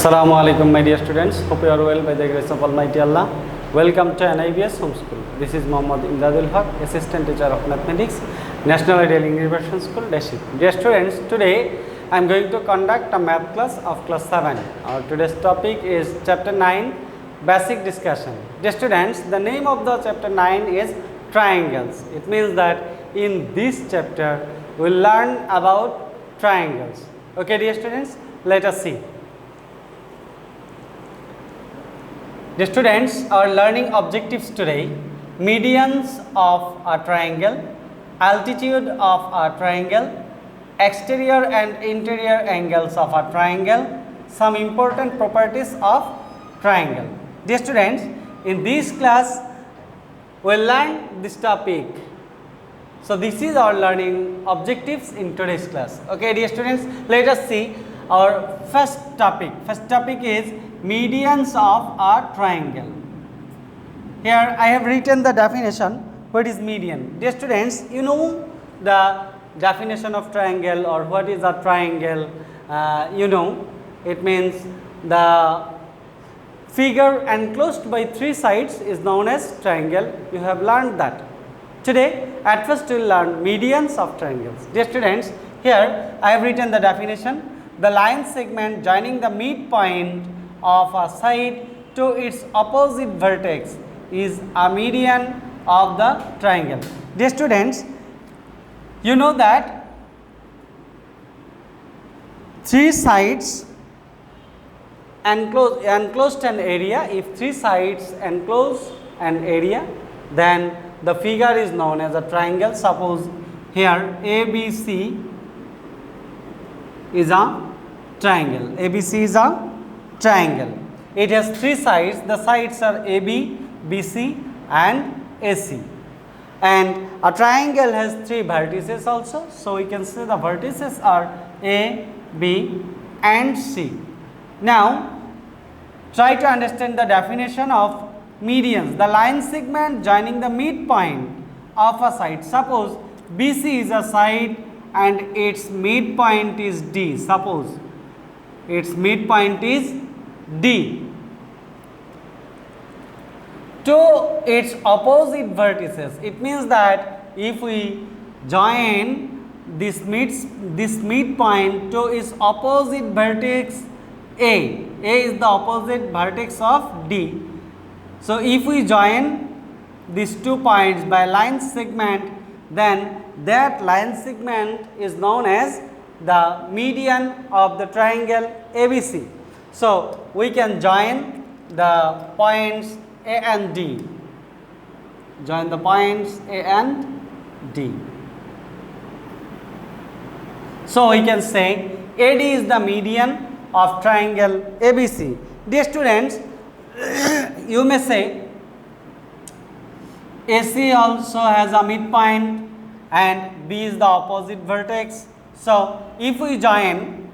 Assalamu alaikum, my dear students. Hope you are well by the grace of Almighty Allah. Welcome to NIBS Homeschool. This is Muhammad Imdadul Haq, Assistant Teacher of Mathematics, National Ideal English Version School, Dashik. Dear students, today I am going to conduct a math class of class 7. Our today's topic is chapter 9, basic discussion. Dear students, the name of the chapter 9 is triangles. It means that in this chapter we will learn about triangles. Okay, dear students, let us see. The students, our learning objectives today: medians of a triangle, altitude of a triangle, exterior and interior angles of a triangle, some important properties of triangle. Dear students, in this class we will learn this topic. So this is our learning objectives in today's class. Okay, dear students, let us see our first topic. First topic is medians of a triangle. Here I have written the definition. What is median? Dear students, you know the definition of triangle, or what is a triangle? It means the figure enclosed by three sides is known as triangle. You have learned that. Today, at first we will learn medians of triangles. Dear students, here I have written the definition. The line segment joining the midpoint of a side to its opposite vertex is a median of the triangle. Dear students, you know that three sides enclosed an area. If three sides enclose an area, then the figure is known as a triangle. Suppose here ABC is a triangle. ABC is a triangle. It has three sides. The sides are AB, BC and AC. And a triangle has three vertices also. So we can say the vertices are A, B and C. Now try to understand the definition of medians. The line segment joining the midpoint of a side. Suppose BC is a side and its midpoint is D. Suppose its midpoint is D. To its opposite vertices. It means that if we join this midpoint to its opposite vertex A is the opposite vertex of D. So if we join these 2 points by line segment, then that line segment is known as the median of the triangle ABC. So we can join the points A and D. Join the points A and D. So we can say AD is the median of triangle ABC. Dear students, you may say AC also has a midpoint and B is the opposite vertex. So if we join,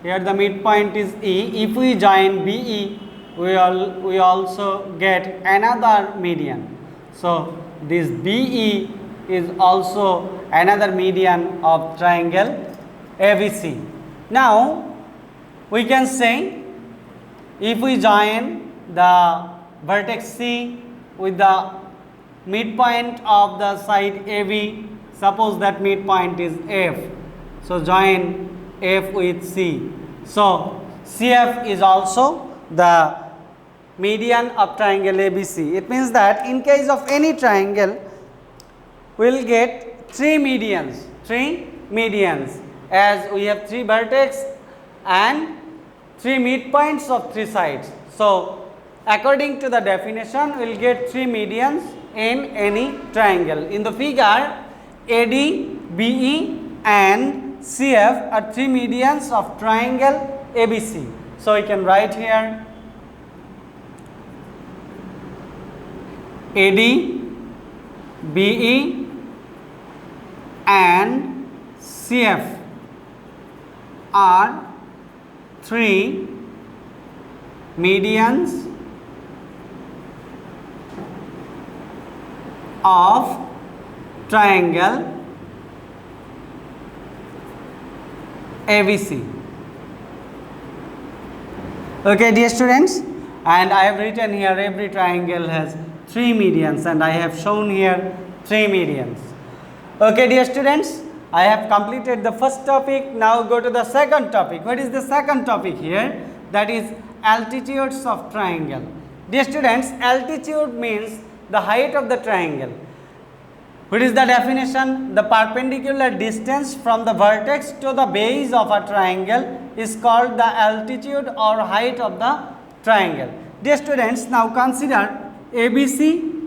here the midpoint is E. If we join BE, we also get another median. So this BE is also another median of triangle ABC. Now we can say, if we join the vertex C with the midpoint of the side AB, suppose that midpoint is F. So join F with C. So CF is also the median of triangle ABC. It means that in case of any triangle, we will get three medians, as we have three vertex and three midpoints of three sides. So according to the definition, we will get three medians in any triangle. In the figure, AD, BE and CF are three medians of triangle ABC. So we can write here AD, BE and CF are three medians of triangle ABC. Okay, dear students, and I have written here every triangle has 3 medians, and I have shown here 3 medians. Okay, dear students, I have completed the first topic. Now go to the second topic. What is the second topic here? That is altitudes of triangle. Dear students, altitude means the height of the triangle. What is the definition? The perpendicular distance from the vertex to the base of a triangle is called the altitude or height of the triangle. Dear students, now consider ABC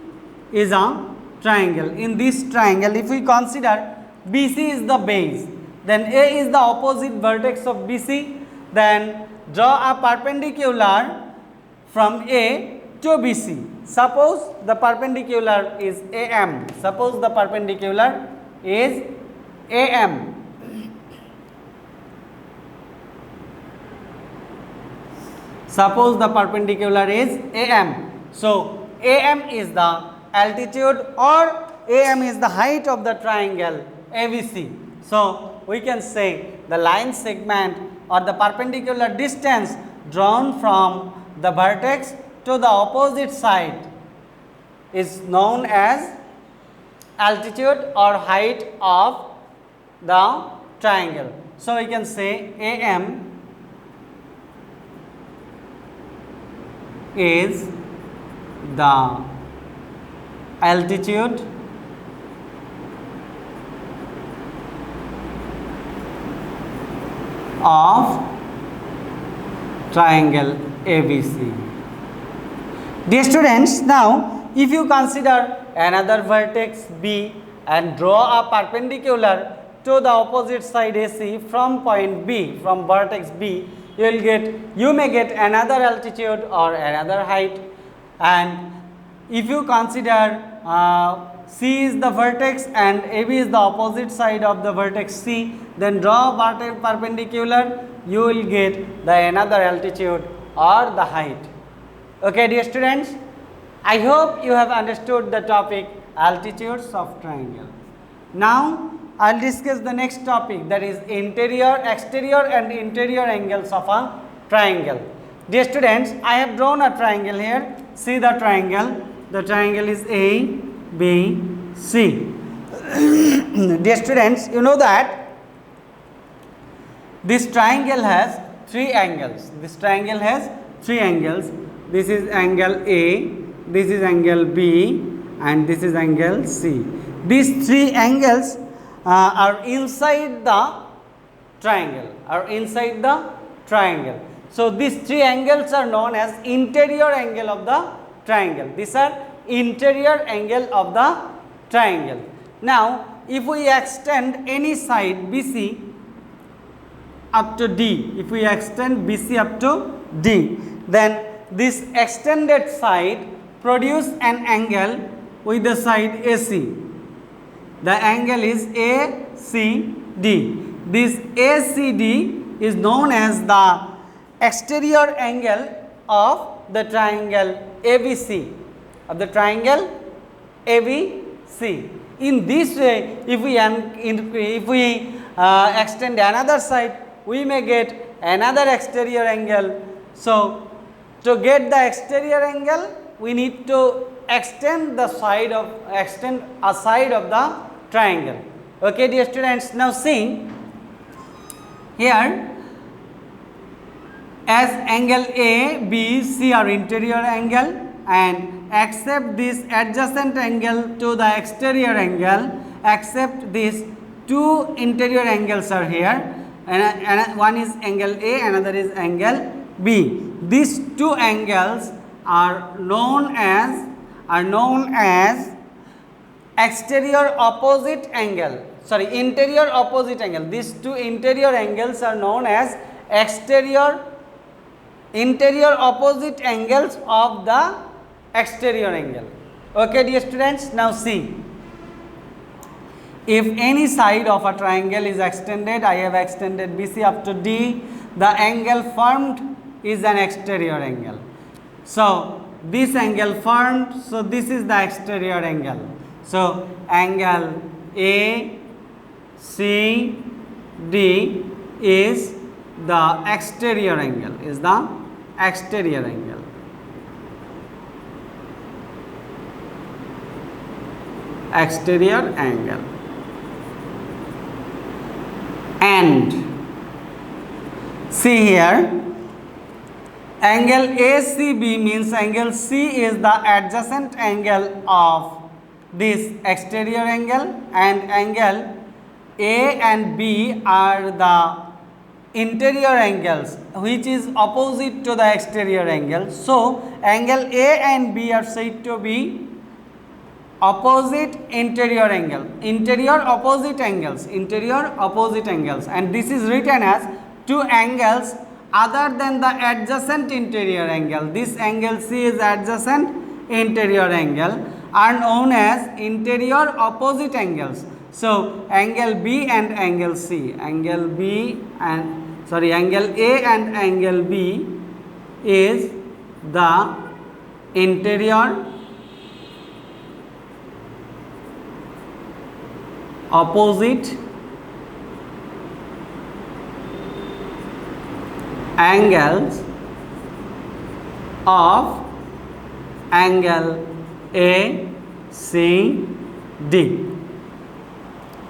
is a triangle. In this triangle, if we consider BC is the base, then A is the opposite vertex of BC, then draw a perpendicular from A to BC. Suppose the perpendicular is AM. Suppose the perpendicular is AM. Suppose the perpendicular is AM. So, AM is the altitude or AM is the height of the triangle ABC. So, we can say the line segment or the perpendicular distance drawn from the vertex to the opposite side is known as altitude or height of the triangle. So, we can say AM is the altitude of triangle ABC. Dear students, now if you consider another vertex B and draw a perpendicular to the opposite side AC from point B, from vertex B, you may get another altitude or another height. And if you consider C is the vertex and AB is the opposite side of the vertex C, then draw a perpendicular, you will get the another altitude or the height. Okay, dear students, I hope you have understood the topic altitudes of triangle. Now, I will discuss the next topic, that is interior, exterior and interior angles of a triangle. Dear students, I have drawn a triangle here. See the triangle. The triangle is A, B, C. Dear students, you know that this triangle has 3 angles. This triangle has 3 angles. This is angle A, this is angle B, and this is angle C. These 3 angles are inside the triangle. So, these 3 angles are known as interior angle of the triangle. These are interior angle of the triangle. Now, if we extend any side BC up to D, if we extend BC up to D, then this extended side produce an angle with the side AC. The angle is ACD. This ACD is known as the exterior angle of the triangle ABC, of the triangle ABC. In this way, if we extend another side, we may get another exterior angle. So, to get the exterior angle, we need to extend a side of the triangle. Okay, dear students, now see here, as angle A, B, C are interior angle, and accept this adjacent angle to the exterior angle, except these 2 interior angles are here, and one is angle A, another is angle B. These 2 angles are known as interior opposite angle. These 2 interior angles are known as interior opposite angles of the exterior angle. Okay, dear students, now see, if any side of a triangle is extended, I have extended BC up to D, the angle formed is an exterior angle. So, this angle formed, so this is the exterior angle. So, angle A, C, D is the exterior angle, exterior angle. Exterior angle. And see here, angle ACB means angle C is the adjacent angle of this exterior angle, and angle A and B are the interior angles which is opposite to the exterior angle. So angle A and B are said to be opposite interior angle, interior opposite angles, and this is written as two angles other than the adjacent interior angle. This angle C is adjacent interior angle, are known as interior opposite angles. So angle B and angle C, angle A and angle B is the interior opposite angles of angle ACD.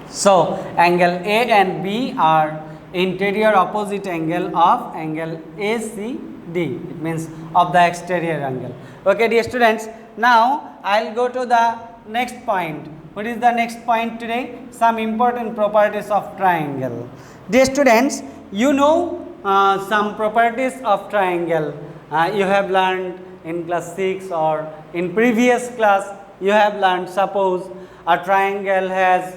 So angle A and B are interior opposite angle of angle ACD. It means of the exterior angle. Okay, dear students, now I'll go to the next point. What is the next point today? Some important properties of triangle. Dear students, you know some properties of triangle. You have learned in class 6 or in previous class you have learned. Suppose a triangle has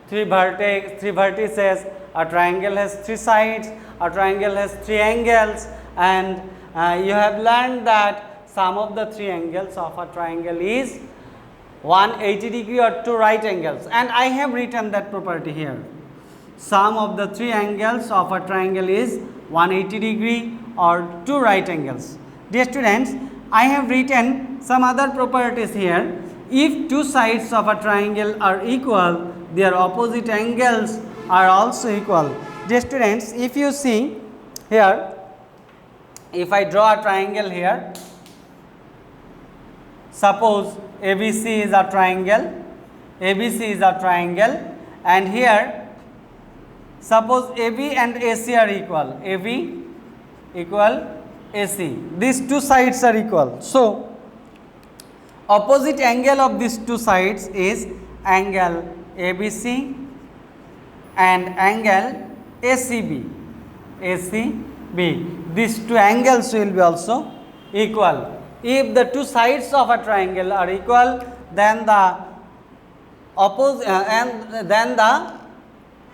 three vertices, a triangle has three sides, a triangle has three angles, and you have learned that sum of the three angles of a triangle is 180 degree or two right angles, and I have written that property here. Sum of the three angles of a triangle is 180 degree or two right angles. Dear students, I have written some other properties here. If two sides of a triangle are equal, their opposite angles are also equal. Dear students, if you see here, if I draw a triangle here, suppose ABC is a triangle, and here suppose AB and AC are equal, AB equal AC. These two sides are equal. So opposite angle of these two sides is angle ABC and angle ACB. These two angles will be also equal. If the two sides of a triangle are equal, then the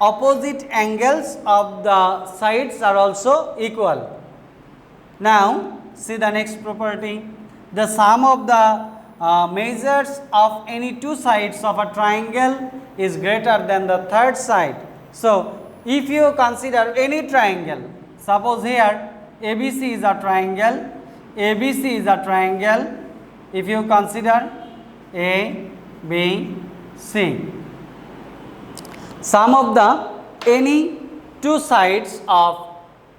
opposite angles of the sides are also equal. Now see the next property. The sum of the measures of any two sides of a triangle is greater than the third side. So if you consider any triangle, suppose here ABC is a triangle, if you consider A, B, C, sum of the any two sides of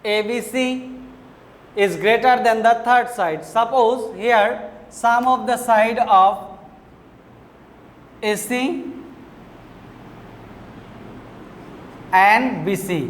ABC is greater than the third side. Suppose here sum of the side of AC and BC,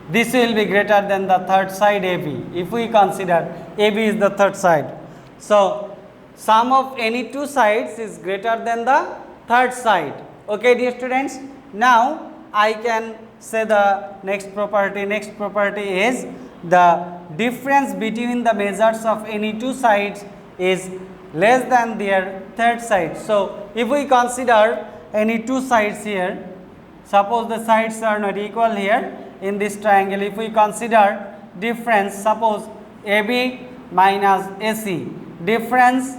this will be greater than the third side AB, if we consider AB is the third side. So sum of any two sides is greater than the third side. Okay, dear students, now I can say the next property. Next property is the difference between the measures of any two sides is less than their third side. So if we consider any two sides here, suppose the sides are not equal here in this triangle, if we consider difference, suppose AB minus AC, difference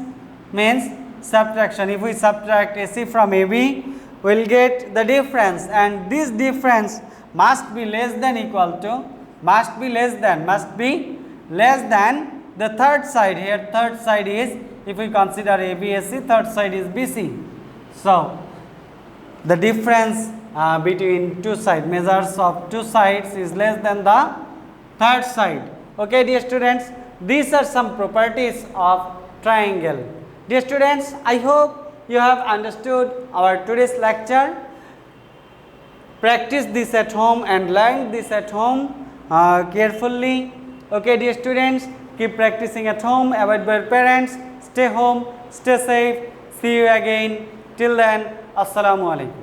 means subtraction. If we subtract AC from AB, we will get the difference, and this difference must be less than equal to, must be less than the third side. Here third side is, if we consider ABAC, third side is BC. So the difference between two sides, measures of two sides is less than the third side. Okay, dear students, These are some properties of triangle. Dear students, I hope you have understood our today's lecture. Practice this at home and learn this at home carefully. Okay, dear students, keep practicing at home, avoid your parents, stay home, stay safe. See you again. Till then, Assalamu alaikum.